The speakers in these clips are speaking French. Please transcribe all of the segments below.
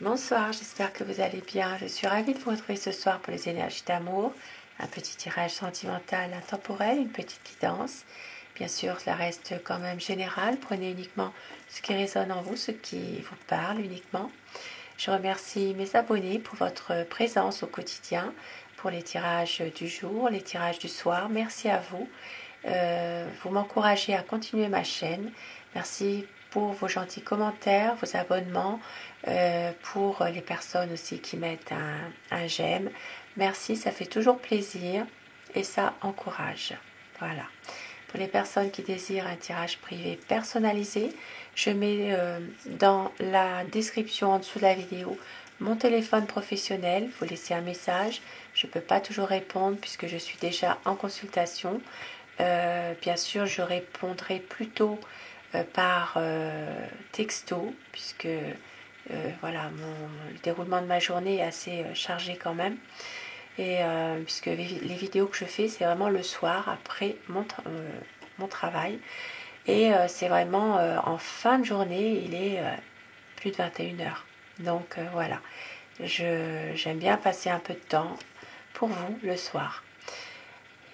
Bonsoir, j'espère que vous allez bien. Je suis ravie de vous retrouver ce soir pour les énergies d'amour. Un petit tirage sentimental intemporel, une petite guidance. Bien sûr, cela reste quand même général. Prenez uniquement ce qui résonne en vous, ce qui vous parle uniquement. Je remercie mes abonnés pour votre présence au quotidien, pour les tirages du jour, les tirages du soir. Merci à vous. Vous m'encouragez à continuer ma chaîne. Merci pour vos gentils commentaires, vos abonnements, pour les personnes aussi qui mettent un j'aime. Merci, ça fait toujours plaisir et ça encourage. Voilà. Pour les personnes qui désirent un tirage privé personnalisé, je mets dans la description en dessous de la vidéo mon téléphone professionnel. Vous laissez un message. Je ne peux pas toujours répondre puisque je suis déjà en consultation. Bien sûr, je répondrai plutôt par texto, puisque voilà, le déroulement de ma journée est assez chargé quand même. Et puisque les vidéos que je fais, c'est vraiment le soir, après mon travail. Et c'est vraiment en fin de journée, il est plus de 21h. Donc voilà, j'aime bien passer un peu de temps pour vous le soir.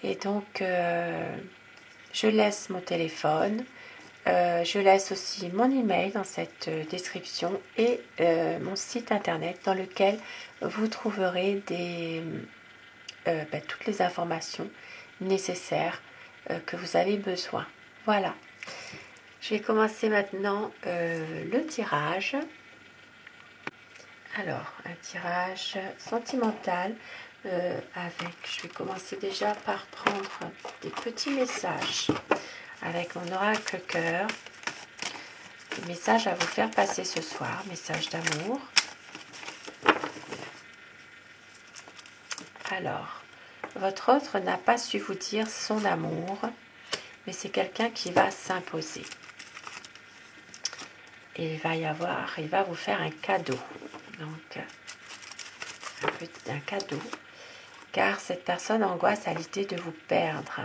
Et donc, je laisse mon téléphone, je laisse aussi mon email dans cette description et mon site internet dans lequel vous trouverez toutes les informations nécessaires que vous avez besoin. Voilà. Je vais commencer maintenant le tirage. Alors, un tirage sentimental. Je vais commencer déjà par prendre des petits messages avec mon oracle cœur. Des messages à vous faire passer ce soir, message d'amour. Alors, votre autre n'a pas su vous dire son amour, mais c'est quelqu'un qui va s'imposer. Et il va vous faire un cadeau. Donc, un cadeau. Car cette personne angoisse à l'idée de vous perdre.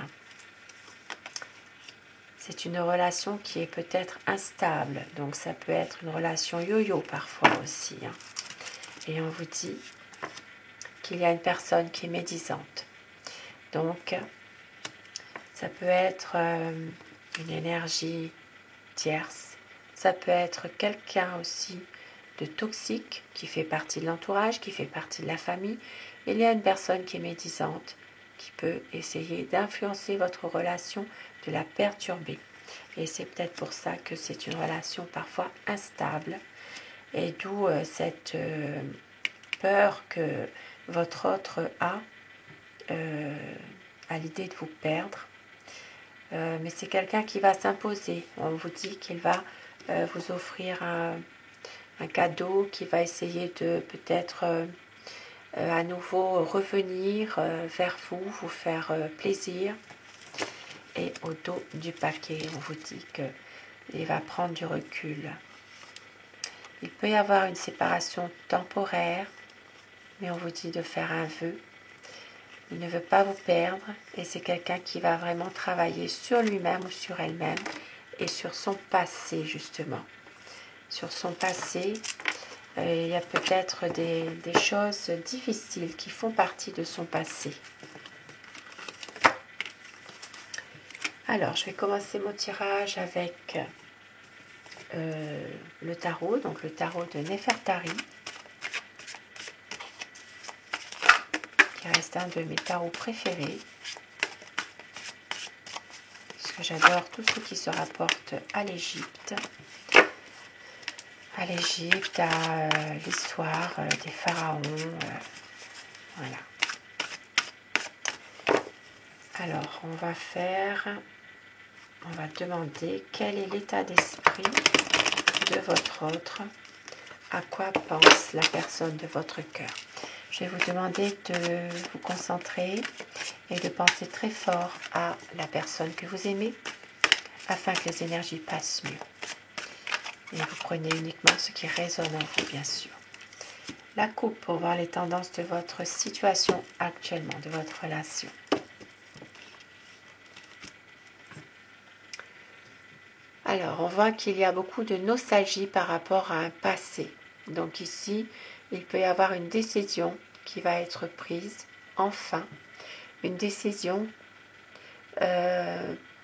C'est une relation qui est peut-être instable, donc ça peut être une relation yo-yo parfois aussi. Et on vous dit qu'il y a une personne qui est médisante. Donc, ça peut être une énergie tierce, ça peut être quelqu'un aussi de toxique qui fait partie de l'entourage, qui fait partie de la famille. Il y a une personne qui est médisante, qui peut essayer d'influencer votre relation, de la perturber. Et c'est peut-être pour ça que c'est une relation parfois instable. Et d'où cette peur que votre autre a à l'idée de vous perdre. Mais c'est quelqu'un qui va s'imposer. On vous dit qu'il va vous offrir un cadeau, qui va essayer de peut-être à nouveau revenir vers vous, vous faire plaisir. Et au dos du paquet, on vous dit qu'il va prendre du recul. Il peut y avoir une séparation temporaire, mais on vous dit de faire un vœu. Il ne veut pas vous perdre et c'est quelqu'un qui va vraiment travailler sur lui-même ou sur elle-même et sur son passé justement. Sur son passé, il y a peut-être des choses difficiles qui font partie de son passé. Alors, je vais commencer mon tirage avec le tarot, donc le tarot de Nefertari, qui reste un de mes tarots préférés, parce que j'adore tout ce qui se rapporte à l'Égypte, à l'histoire des pharaons, voilà. Alors, on va demander quel est l'état d'esprit de votre autre, à quoi pense la personne de votre cœur. Je vais vous demander de vous concentrer et de penser très fort à la personne que vous aimez afin que les énergies passent mieux. Et vous prenez uniquement ce qui résonne en vous, bien sûr. La coupe pour voir les tendances de votre situation actuellement, de votre relation. Alors, on voit qu'il y a beaucoup de nostalgie par rapport à un passé. Donc ici, il peut y avoir une décision qui va être prise, enfin, une décision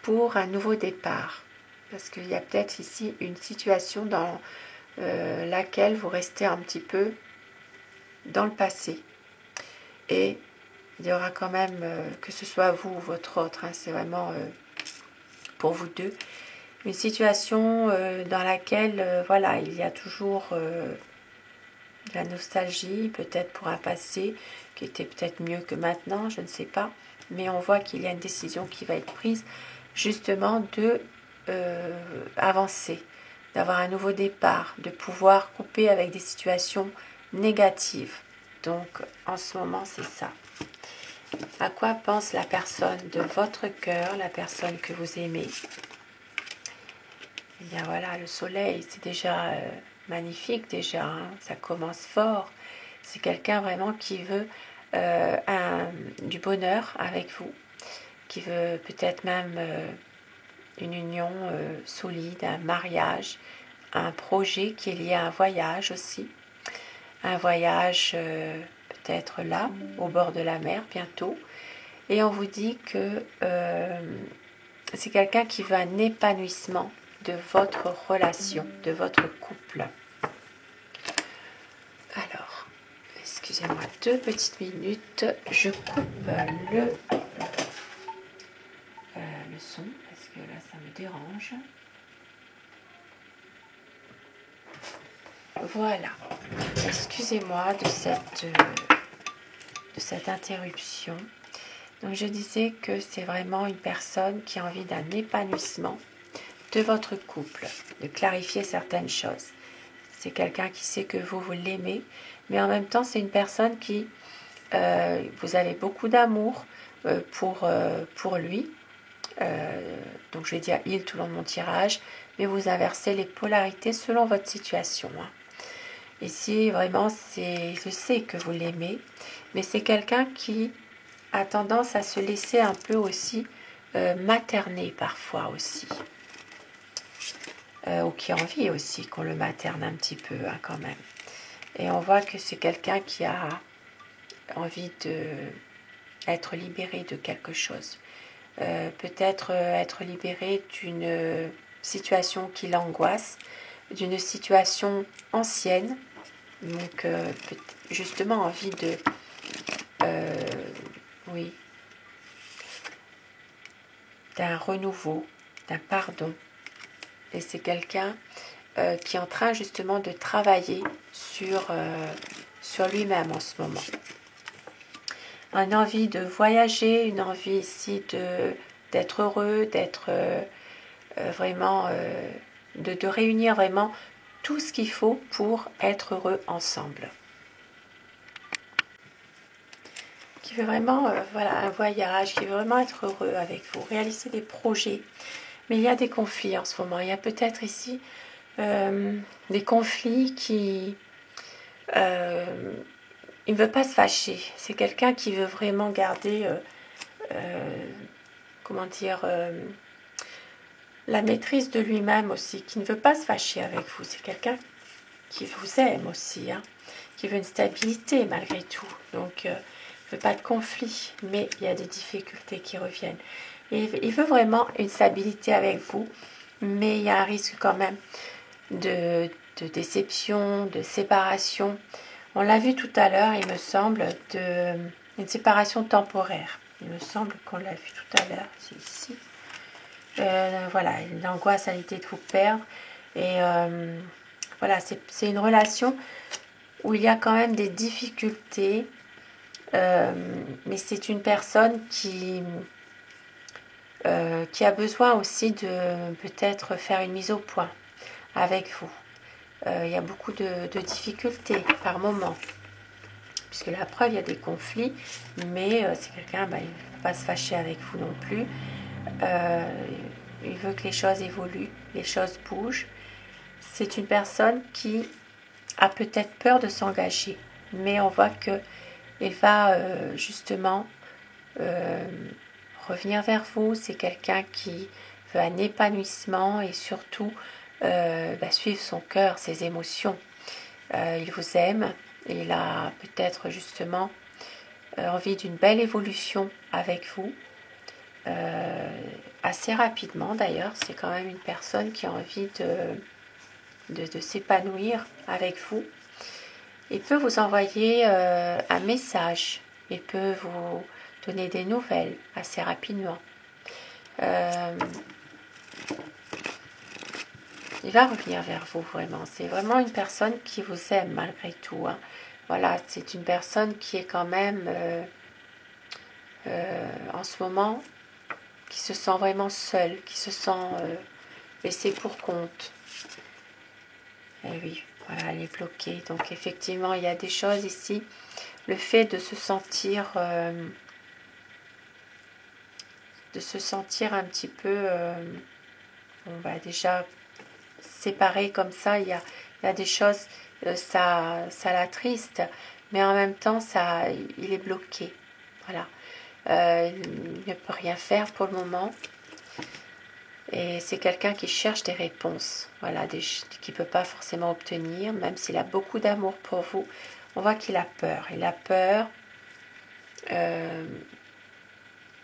pour un nouveau départ. Parce qu'il y a peut-être ici une situation dans laquelle vous restez un petit peu dans le passé. Et il y aura quand même, que ce soit vous ou votre autre, c'est vraiment pour vous deux, une situation dans laquelle voilà, il y a toujours de la nostalgie, peut-être pour un passé qui était peut-être mieux que maintenant, je ne sais pas. Mais on voit qu'il y a une décision qui va être prise justement de avancer, d'avoir un nouveau départ, de pouvoir couper avec des situations négatives. Donc en ce moment, c'est ça. À quoi pense la personne de votre cœur, la personne que vous aimez? Eh bien voilà, le soleil, c'est déjà magnifique déjà, hein, ça commence fort. C'est quelqu'un vraiment qui veut du bonheur avec vous, qui veut peut-être même une union solide, un mariage, un projet qui est lié à un voyage aussi. Un voyage peut-être là, au bord de la mer bientôt. Et on vous dit que c'est quelqu'un qui veut un épanouissement de votre relation, de votre couple. Alors, excusez-moi 2 petites minutes, je coupe le son parce que là ça me dérange. Voilà, excusez-moi de cette interruption. Donc je disais que c'est vraiment une personne qui a envie d'un épanouissement de votre couple, de clarifier certaines choses. C'est quelqu'un qui sait que vous l'aimez, mais en même temps c'est une personne qui, vous avez beaucoup d'amour pour lui. Donc je vais dire il tout le long de mon tirage, mais vous inversez les polarités selon votre situation. Ici vraiment je sais que vous l'aimez, mais c'est quelqu'un qui a tendance à se laisser un peu aussi materner parfois aussi. Ou qui a envie aussi qu'on le materne un petit peu quand même. Et on voit que c'est quelqu'un qui a envie d'être libéré de quelque chose. Peut-être être libéré d'une situation qui l'angoisse, d'une situation ancienne. Donc justement envie de... oui, d'un renouveau, d'un pardon. Et c'est quelqu'un qui est en train justement de travailler sur lui-même en ce moment. Une envie de voyager, une envie ici d'être heureux, d'être vraiment, de réunir vraiment tout ce qu'il faut pour être heureux ensemble. Qui veut vraiment voilà, un voyage, qui veut vraiment être heureux avec vous, réaliser des projets. Mais il y a des conflits en ce moment. Il y a peut-être ici des conflits qui... il ne veut pas se fâcher. C'est quelqu'un qui veut vraiment garder, comment dire, la maîtrise de lui-même aussi, qui ne veut pas se fâcher avec vous. C'est quelqu'un qui vous aime aussi, qui veut une stabilité malgré tout. Donc, il ne veut pas de conflit, mais il y a des difficultés qui reviennent. Et il veut vraiment une stabilité avec vous, mais il y a un risque quand même de déception, de séparation. On l'a vu tout à l'heure, il me semble, une séparation temporaire. Il me semble qu'on l'a vu tout à l'heure, c'est ici. Voilà, l'angoisse à l'idée de vous perdre. Et voilà, c'est une relation où il y a quand même des difficultés, mais c'est une personne qui a besoin aussi de peut-être faire une mise au point avec vous. Il y a beaucoup de difficultés par moment, puisque la preuve, il y a des conflits, mais c'est quelqu'un, il ne va pas se fâcher avec vous non plus. Il veut que les choses évoluent, les choses bougent. C'est une personne qui a peut-être peur de s'engager, mais on voit qu'il va justement revenir vers vous. C'est quelqu'un qui veut un épanouissement et surtout suivre son cœur, ses émotions. Il vous aime et il a peut-être justement envie d'une belle évolution avec vous. Assez rapidement d'ailleurs, c'est quand même une personne qui a envie de s'épanouir avec vous. Il peut vous envoyer un message, il peut vous donner des nouvelles assez rapidement. Il va revenir vers vous vraiment. C'est vraiment une personne qui vous aime malgré tout. Hein. Voilà, c'est une personne qui est quand même en ce moment, qui se sent vraiment seule, qui se sent laissée pour compte. Et oui, voilà, elle est bloquée. Donc effectivement, il y a des choses ici. Le fait de se sentir un petit peu, on va déjà séparé comme ça, il y a des choses, ça l'attriste, mais en même temps, il est bloqué. Voilà. Il ne peut rien faire pour le moment. Et c'est quelqu'un qui cherche des réponses, voilà, qu'il ne peut pas forcément obtenir, même s'il a beaucoup d'amour pour vous. On voit qu'il a peur. Il a peur.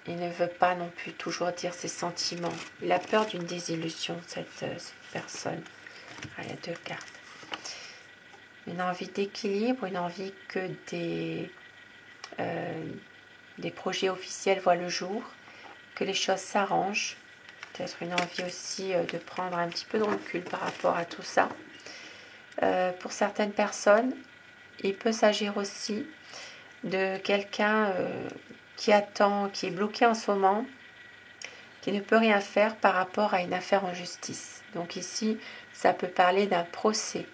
Il ne veut pas non plus toujours dire ses sentiments. Il a peur d'une désillusion, cette personne. Ah, il y a 2 cartes. Une envie d'équilibre, une envie que des projets officiels voient le jour, que les choses s'arrangent. Peut-être une envie aussi de prendre un petit peu de recul par rapport à tout ça. Pour certaines personnes, il peut s'agir aussi de quelqu'un qui attend, qui est bloqué en ce moment, qui ne peut rien faire par rapport à une affaire en justice. Donc ici, ça peut parler d'un procès.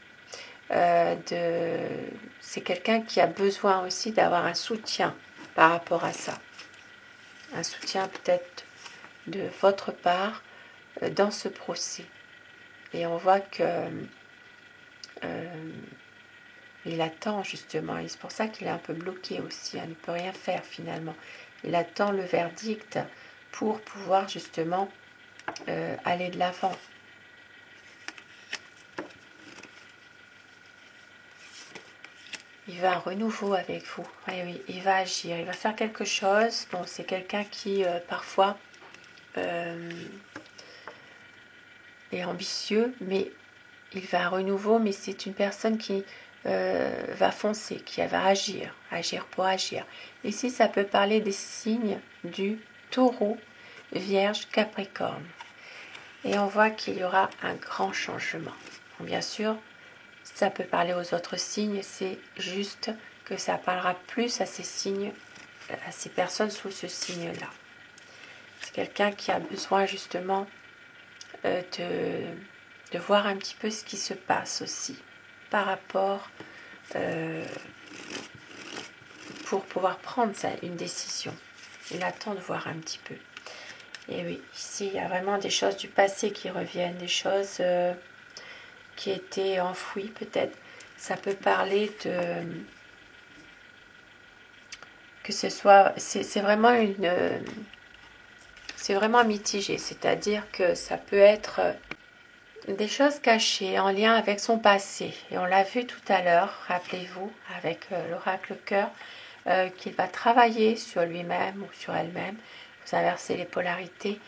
C'est quelqu'un qui a besoin aussi d'avoir un soutien par rapport à ça. Un soutien peut-être de votre part dans ce procès. Et on voit que il attend justement, et c'est pour ça qu'il est un peu bloqué aussi, il ne peut rien faire finalement. Il attend le verdict pour pouvoir justement aller de l'avant. Il veut un renouveau avec vous. Oui, oui, il va agir, il va faire quelque chose. Bon, c'est quelqu'un qui parfois est ambitieux, mais il veut un renouveau, mais c'est une personne qui va foncer, qui va agir pour agir. Ici, ça peut parler des signes du Taureau, Vierge, Capricorne. Et on voit qu'il y aura un grand changement. Bon, bien sûr, ça peut parler aux autres signes, c'est juste que ça parlera plus à ces signes, à ces personnes sous ce signe-là. C'est quelqu'un qui a besoin justement de voir un petit peu ce qui se passe aussi par rapport pour pouvoir prendre une décision. Il attend de voir un petit peu. Et oui, ici, il y a vraiment des choses du passé qui reviennent, des choses qui étaient enfouies peut-être. Ça peut parler de... que ce soit... C'est vraiment une... c'est vraiment mitigé, c'est-à-dire que ça peut être des choses cachées en lien avec son passé. Et on l'a vu tout à l'heure, rappelez-vous, avec l'oracle cœur, qu'il va travailler sur lui-même ou sur elle-même. Vous inversez les polarités.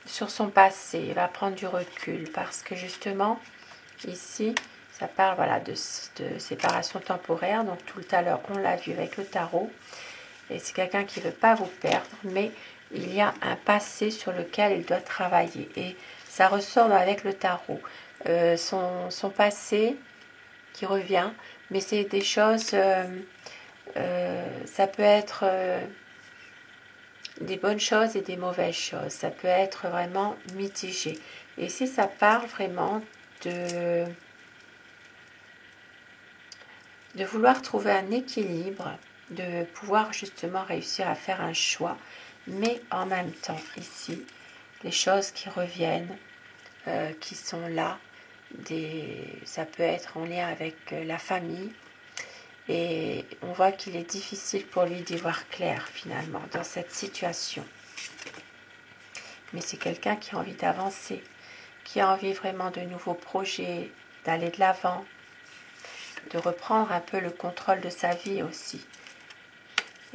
Sur son passé, il va prendre du recul parce que justement, ici, ça parle voilà, de séparation temporaire. Donc tout à l'heure, on l'a vu avec le tarot. Et c'est quelqu'un qui ne veut pas vous perdre, mais il y a un passé sur lequel il doit travailler. Et ça ressort avec le tarot. Son passé qui revient, mais c'est des choses... ça peut être des bonnes choses et des mauvaises choses. Ça peut être vraiment mitigé. Et ici, ça parle vraiment de vouloir trouver un équilibre, de pouvoir justement réussir à faire un choix, mais en même temps, ici, les choses qui reviennent, qui sont là, ça peut être en lien avec la famille, et on voit qu'il est difficile pour lui d'y voir clair finalement dans cette situation. Mais c'est quelqu'un qui a envie d'avancer, qui a envie vraiment de nouveaux projets, d'aller de l'avant. de reprendre un peu le contrôle de sa vie aussi.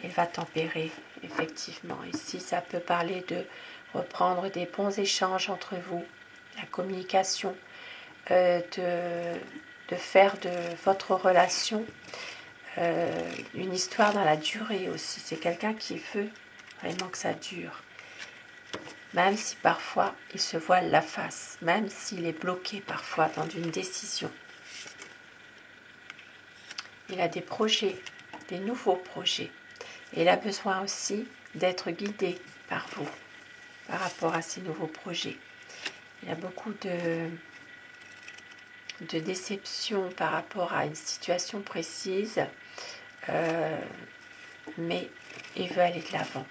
Il va tempérer, effectivement. Ici, ça peut parler de reprendre des bons échanges entre vous, la communication, de faire de votre relation une histoire dans la durée aussi. C'est quelqu'un qui veut vraiment que ça dure. Même si parfois il se voile la face, même s'il est bloqué parfois dans une décision. Il a des projets, des nouveaux projets. Et il a besoin aussi d'être guidé par vous, par rapport à ces nouveaux projets. Il y a beaucoup de déception par rapport à une situation précise, mais il veut aller de l'avant.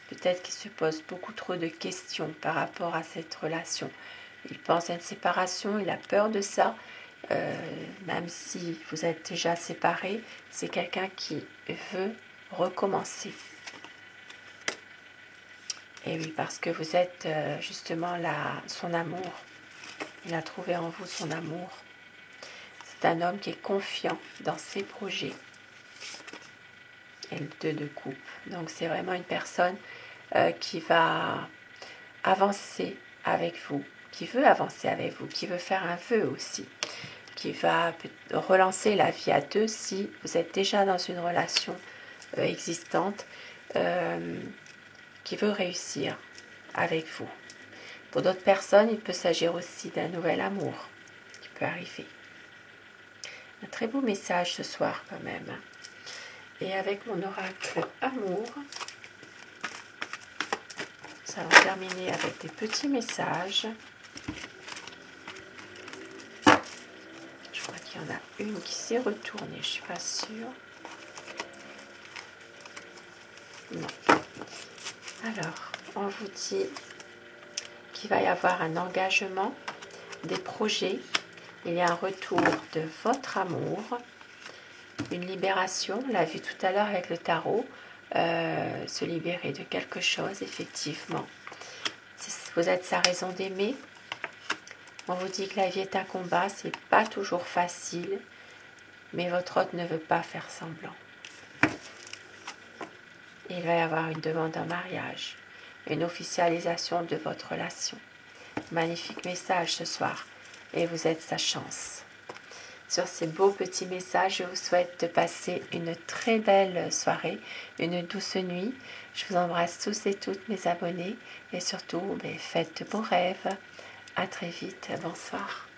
Peut-être qu'il se pose beaucoup trop de questions par rapport à cette relation. Il pense à une séparation, il a peur de ça. Même si vous êtes déjà séparés, c'est quelqu'un qui veut recommencer. Et oui, parce que vous êtes justement son amour. Il a trouvé en vous son amour. C'est un homme qui est confiant dans ses projets. Et le 2 de coupe. Donc c'est vraiment une personne qui va avancer avec vous, qui veut avancer avec vous, qui veut faire un vœu aussi, qui va relancer la vie à deux si vous êtes déjà dans une relation existante, qui veut réussir avec vous. Pour d'autres personnes, il peut s'agir aussi d'un nouvel amour qui peut arriver. Un très beau message ce soir quand même. Et avec mon oracle amour, nous allons terminer avec des petits messages. Je crois qu'il y en a une qui s'est retournée, je ne suis pas sûre. Non. Alors, on vous dit qu'il va y avoir un engagement, des projets. Il y a un retour de votre amour, une libération. On l'a vu tout à l'heure avec le tarot. Se libérer de quelque chose, effectivement. Vous êtes sa raison d'aimer. On vous dit que la vie est un combat, c'est pas toujours facile, mais votre hôte ne veut pas faire semblant. Il va y avoir une demande en mariage, une officialisation de votre relation. Magnifique message ce soir, et vous êtes sa chance. Sur ces beaux petits messages, je vous souhaite de passer une très belle soirée, une douce nuit. Je vous embrasse tous et toutes mes abonnés et surtout, faites de beaux rêves. À très vite, bonsoir.